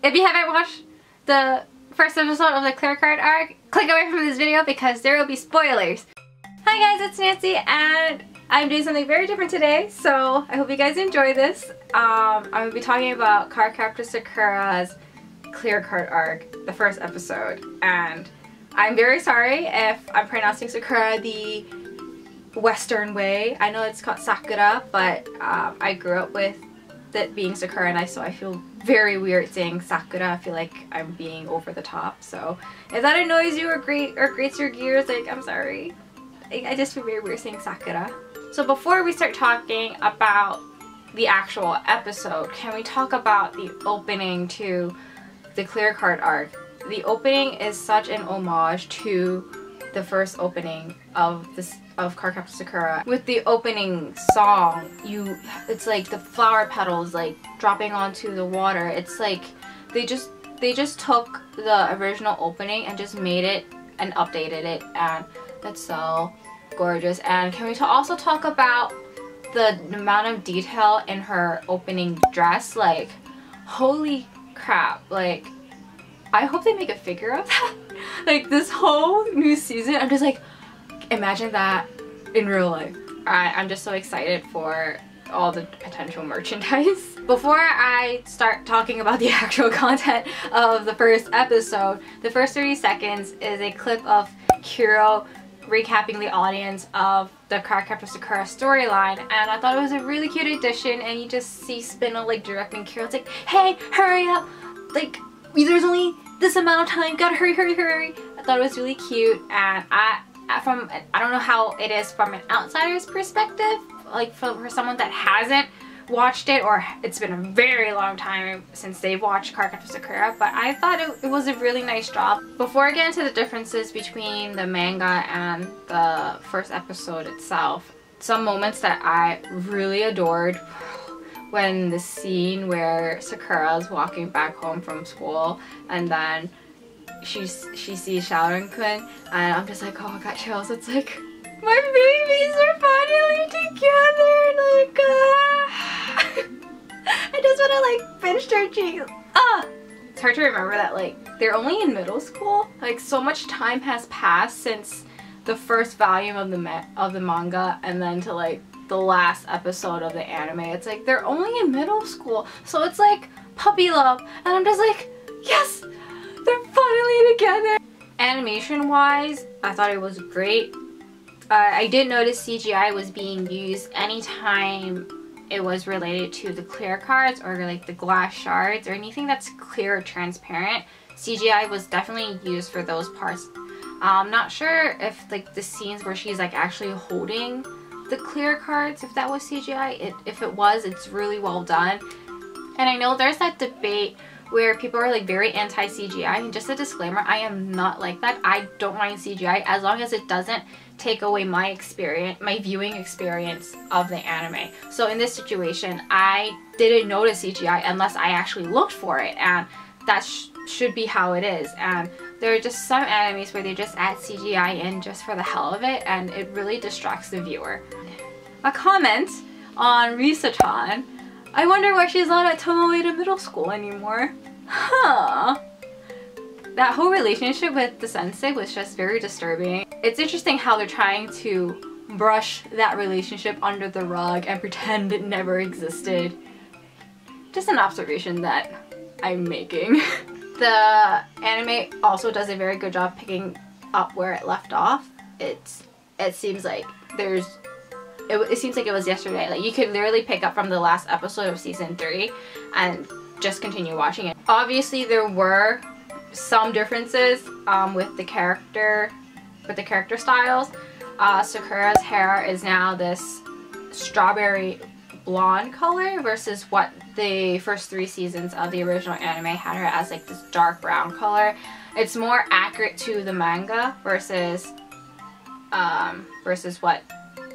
If you haven't watched the first episode of the Clear Card arc, click away from this video because there will be spoilers. Hi guys, it's Nancy and I'm doing something very different today, so I hope you guys enjoy this. I'm going to be talking about Cardcaptor Sakura's Clear Card arc, the first episode, and I'm very sorry if I'm pronouncing Sakura the Western way. I know it's called Sakura, but I grew up with it being Sakura, and so I feel very weird saying Sakura. I feel like I'm being over the top. So if that annoys you or grates your gears, like, I'm sorry. I just feel very weird saying Sakura. So before we start talking about the actual episode, can we talk about the opening to the Clear Card arc? The opening is such an homage to the first opening of Cardcaptor Sakura. With the opening song, it's like the flower petals like dropping onto the water. It's like they just took the original opening and just made it and updated it, and it's so gorgeous. And can we also talk about the amount of detail in her opening dress? Like, holy crap, like, I hope they make a figure of that. Like, this whole new season, I'm just like, imagine that in real life. I'm just so excited for all the potential merchandise. Before I start talking about the actual content of the first episode, the first 30 seconds is a clip of Kiro recapping the audience of the Cardcaptor Sakura storyline, and I thought it was a really cute addition. And you just see Spinel like directing Kiro. It's like, hey, hurry up! Like, there's only this amount of time, gotta hurry, hurry, hurry. I thought it was really cute, and I don't know how it is from an outsider's perspective, like for someone that hasn't watched it, or it's been a very long time since they've watched Cardcaptor Sakura, but I thought it was a really nice job. Before I get into the differences between the manga and the first episode itself, some moments that I really adored when the scene where Sakura's walking back home from school and then she sees Shaoran-kun, and I'm just like, oh, I got chills. It's like, my babies are finally together, like, I just want to like pinch their cheeks. It's hard to remember that like they're only in middle school. Like, so much time has passed since the first volume of the manga and then to like the last episode of the anime. It's like they're only in middle school, so it's like puppy love, and I'm just like, yes, they're finally together. Animation wise, I thought it was great. I did notice CGI was being used anytime it was related to the clear cards or like the glass shards or anything that's clear or transparent. CGI was definitely used for those parts. I'm not sure if like the scenes where she's like actually holding the clear cards, if that was CGI. If it was, it's really well done. And I know there's that debate where people are like very anti-CGI, and just a disclaimer, I am not like that. I don't mind CGI as long as it doesn't take away my experience, my viewing experience of the anime. So in this situation, I didn't notice CGI unless I actually looked for it, and that should be how it is. And there are just some animes where they just add CGI in just for the hell of it, and it really distracts the viewer. A comment on Risa-chan. I wonder why she's not at Tomoeda Middle School anymore. Huh. That whole relationship with the sensei was just very disturbing. It's interesting how they're trying to brush that relationship under the rug and pretend it never existed. Just an observation that I'm making. The anime also does a very good job picking up where it left off. It seems like it seems like it was yesterday. Like, you could literally pick up from the last episode of season 3 and just continue watching it. Obviously there were some differences with the character styles. Sakura's hair is now this strawberry blonde color versus what the first 3 seasons of the original anime had her as like this dark brown color. It's more accurate to the manga versus what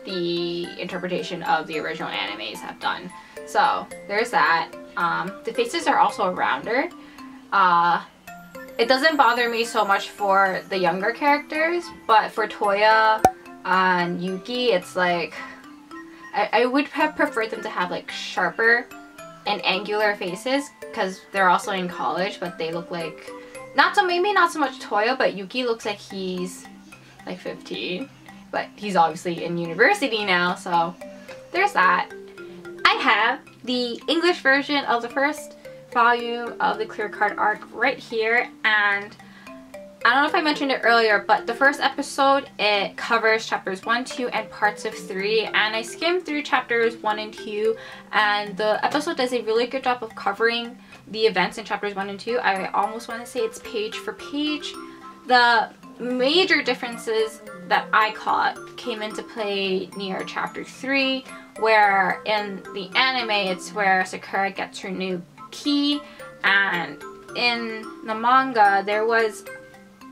the interpretation of the original animes have done. So there's that. The faces are also rounder. It doesn't bother me so much for the younger characters, but for Toya and Yuki, it's like I would have preferred them to have like sharper and angular faces because they're also in college, but they look like maybe not so much Toya, but Yuki looks like he's like 15, but he's obviously in university now, so there's that. I have the English version of the first volume of the Clear Card arc right here, and I don't know if I mentioned it earlier, but the first episode, it covers chapters 1, 2, and parts of 3, and I skimmed through chapters 1 and 2, and the episode does a really good job of covering the events in chapters 1 and 2. I almost want to say it's page for page. The major differences that I caught came into play near chapter 3, where in the anime it's where Sakura gets her new key, and in the manga there was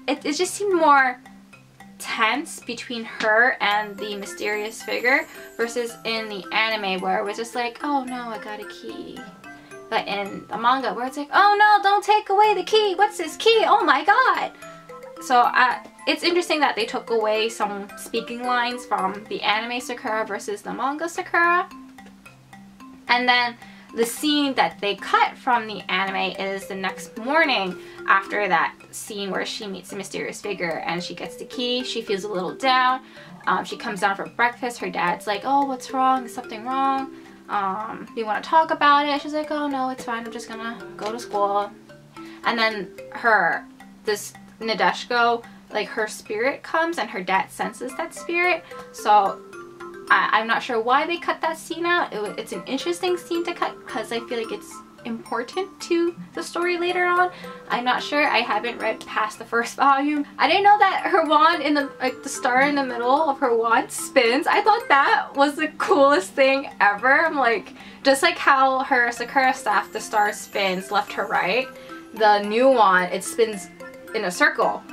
it just seemed more tense between her and the mysterious figure versus in the anime where it was just like, oh no, I got a key. But in the manga where it's like, oh no, don't take away the key, what's this key, oh my god. So it's interesting that they took away some speaking lines from the anime Sakura versus the manga Sakura. And then the scene that they cut from the anime is the next morning after that scene where she meets the mysterious figure and she gets the key. She feels a little down. She comes down for breakfast. Her dad's like, oh, what's wrong? Is something wrong? Do you want to talk about it? She's like, oh no, it's fine. I'm just gonna go to school. And then this Nadeshiko, like her spirit comes and her dad senses that spirit. So I'm not sure why they cut that scene out. It's an interesting scene to cut because I feel like it's important to the story later on. I'm not sure. I haven't read past the first volume. I didn't know that her wand in the star in the middle of her wand spins. I thought that was the coolest thing ever. I'm like, just like how her Sakura staff, the star spins left to right, the new wand, it spins in a circle.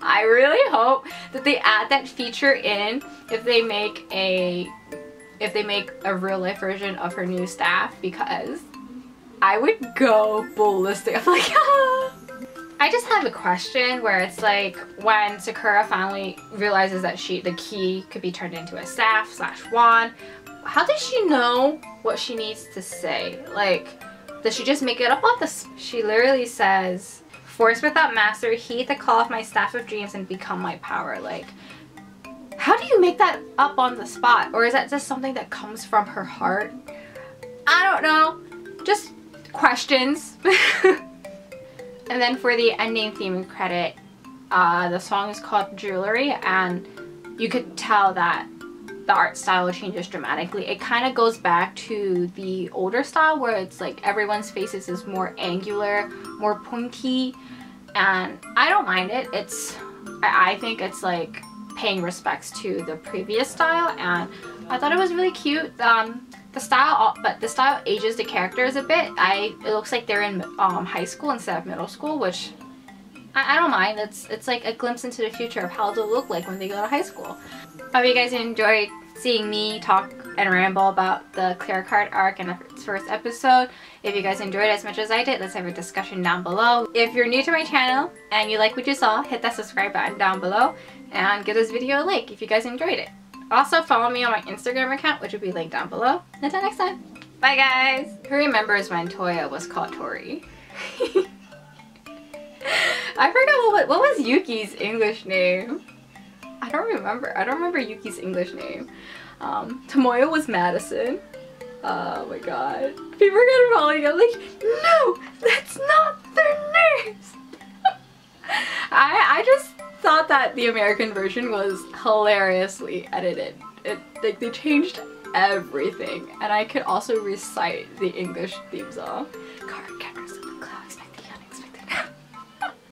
I really hope that they add that feature in if they make a real life version of her new staff, because I would go ballistic. I'm like, ah! I just have a question where it's like when Sakura finally realizes that the key could be turned into a staff / wand, how does she know what she needs to say? Like, does she just make it up on the... She literally says, force without master, heed the call of my staff of dreams and become my power. Like, how do you make that up on the spot? Or is that just something that comes from her heart? I don't know. Just questions. And then for the ending theme credit, the song is called Jewelry, and you could tell that the art style changes dramatically. It kind of goes back to the older style where it's like everyone's faces is more angular, more pointy, and I don't mind it. I think it's like paying respects to the previous style, and I thought it was really cute. The style ages the characters a bit. It looks like they're in high school instead of middle school, which I don't mind. It's like a glimpse into the future of how they'll look like when they go to high school. I hope you guys enjoyed seeing me talk and ramble about the Clear Card arc in its first episode. If you guys enjoyed it as much as I did, let's have a discussion down below. If you're new to my channel and you like what you saw, hit that subscribe button down below and give this video a like if you guys enjoyed it. Also, follow me on my Instagram account, which will be linked down below. Until next time, bye guys! Who remembers when Toya was called Tori? I forgot what was Yuki's English name. I don't remember Yuki's English name. Tomoyo was Madison. Oh my god. People are gonna probably go like, no, that's not their names. I just thought that the American version was hilariously edited. Like they changed everything, and I could also recite the English theme song. Cardcaptor Sakura.